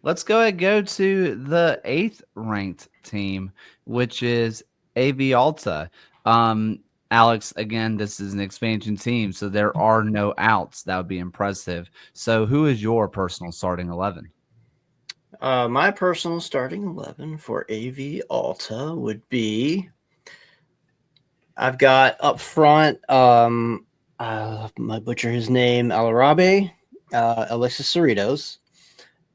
Let's go ahead and go to the 8th ranked team, which is AV Alta. Alex, again, this is an expansion team, so there are no outs. That would be impressive. So who is your personal starting 11? My personal starting 11 for AV Alta would be, I've got up front, my butcher his name, Alarabe, Alexis Cerritos,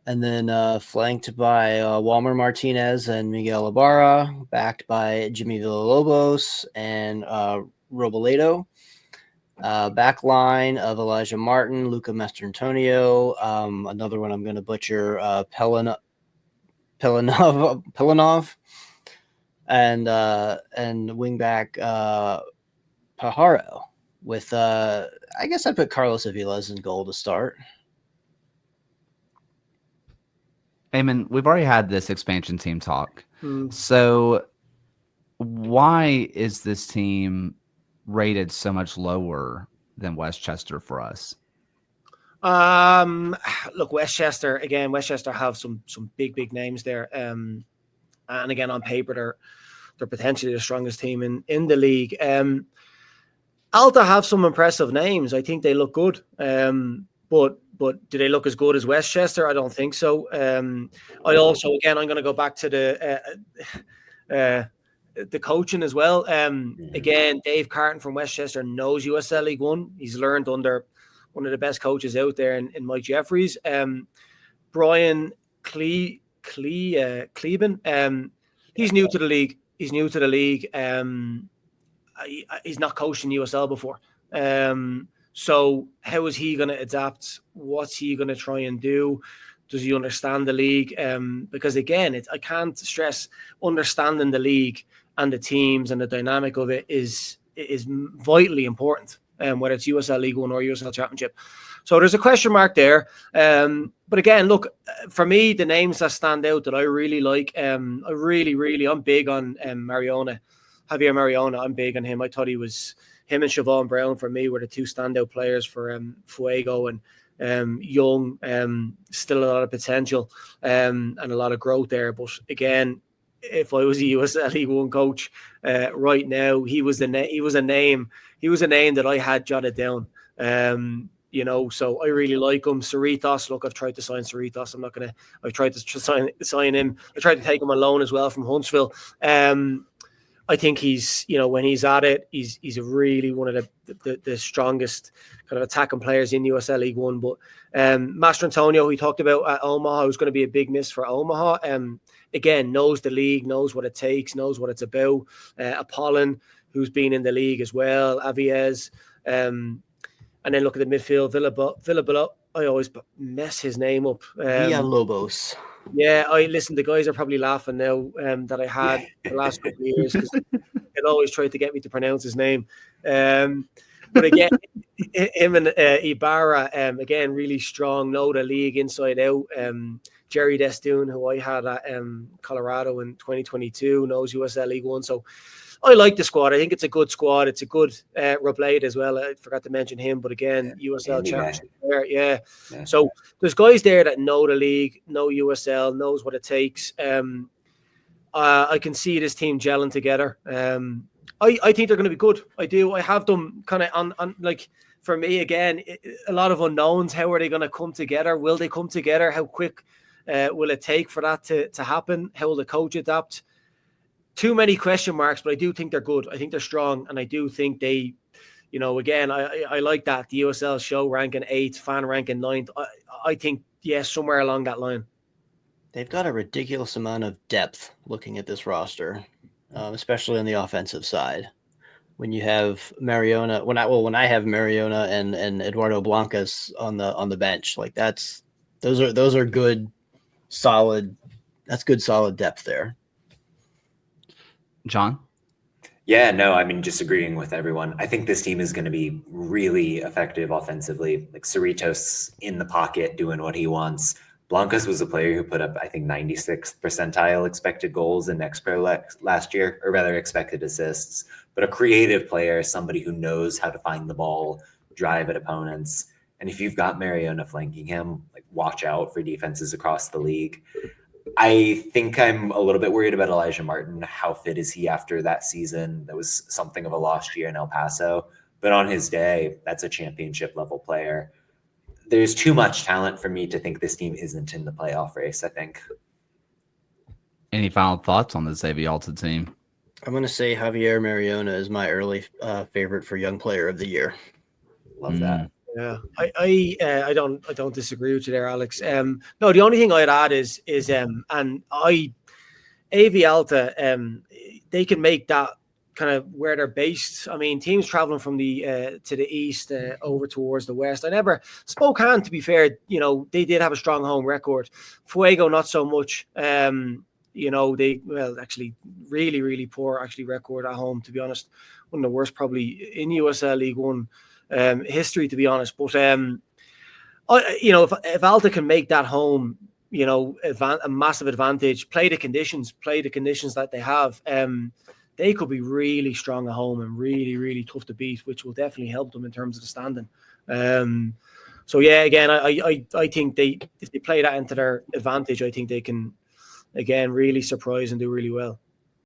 and then flanked by Walmer Martinez and Miguel Ibarra, backed by Jimmy Villalobos and Robledo. Back line of Elijah Martin, Luca Mastrantonio, another one I'm going to butcher, Pelinov, and wingback Pajaro. With I guess I put Carlos Aviles in goal to start. Eamon, we've already had this expansion team talk. So why is this team rated so much lower than Westchester for us? Look, Westchester have some big names there. And again, on paper, they're potentially the strongest team in the league. Alta have some impressive names. I think they look good. But do they look as good as Westchester? I don't think so. I also, again, I'm going to go back to the coaching as well. Again, Dave Carton from Westchester knows USL League One. He's learned under one of the best coaches out there in Mike Jeffries. Brian Kleben, he's new to the league. He's not coached in USL before. So how is he going to adapt? What's he going to try and do? Does he understand the league? Because again, I can't stress understanding the league and the teams and the dynamic of it is vitally important. Whether it's USL League One or USL Championship. So there's a question mark there. But again, look, for me, the names that stand out that I really like, I'm big on Javier Mariona. I'm big on him. I thought him and Siobhan Brown, for me, were the two standout players for Fuego, and young, still a lot of potential and a lot of growth there. But again, if I was a USL League One coach right now, he was a name that I had jotted down. So I really like him. Cerritos, look, I've tried to sign Cerritos. I've tried to sign him. I tried to take him on loan as well from Huntsville. I think he's, when he's at it, he's really one of the strongest kind of attacking players in USL League One. But Mastrantonio, we talked about at Omaha, who's going to be a big miss for Omaha. Again, knows the league, knows what it takes, knows what it's about. Apollon, who's been in the league as well, Aviez. And then look at the midfield, Villabella. I always mess his name up. Villalobos. Yeah, the guys are probably laughing now that I had the last couple of years because they always tried to get me to pronounce his name. But again, him and Ibarra, again, really strong, know the league inside out. Jerry Destoon, who I had at Colorado in 2022, knows USL League One. So I like the squad. I think it's a good squad. It's a good Robledo as well. I forgot to mention him, but again, USL Championship player. Yeah. So there's guys there that know the league, know USL, knows what it takes. I can see this team gelling together. I think they're going to be good. I do. I have them kind of on like, for me, again, a lot of unknowns. How are they going to come together? Will they come together? How quick will it take for that to happen? How will the coach adapt? Too many question marks, but I do think they're good. I think they're strong, and I do think they, again, I like that. The USL Show ranking 8th, fan ranking 9th. I think, yes, somewhere along that line. They've got a ridiculous amount of depth looking at this roster, especially on the offensive side. When you have Mariona, when I have Mariona and Eduardo Blancas on the bench, like those are good, solid. That's good, solid depth there. John? Yeah, no, I mean, just agreeing with everyone. I think this team is going to be really effective offensively. Like Cerritos in the pocket doing what he wants. Blancas was a player who put up, I think, 96th percentile expected goals in X-Pro last year, or rather expected assists. But a creative player, somebody who knows how to find the ball, drive at opponents. And if you've got Mariona flanking him, like watch out for defenses across the league. I think I'm a little bit worried about Elijah Martin. How fit is he after that season? That was something of a lost year in El Paso. But on his day, that's a championship level player. There's too much talent for me to think this team isn't in the playoff race, I think. Any final thoughts on this AV Alta team? I'm going to say Javier Mariona is my early favorite for Young Player of the Year. Love that. Yeah, I don't disagree with you there, Alex. No, the only thing I'd add is AV Alta, they can make that kind of where they're based. I mean, teams traveling from the to the east over towards the west. Spokane, to be fair, they did have a strong home record. Fuego, not so much. They actually really poor record at home, to be honest. One of the worst probably in USL League One history, to be honest. But if Alta can make that home, a massive advantage, play the conditions that they have, they could be really strong at home and really tough to beat, which will definitely help them in terms of the standing. So yeah, again, I think if they play that into their advantage, I think they can again really surprise and do really well.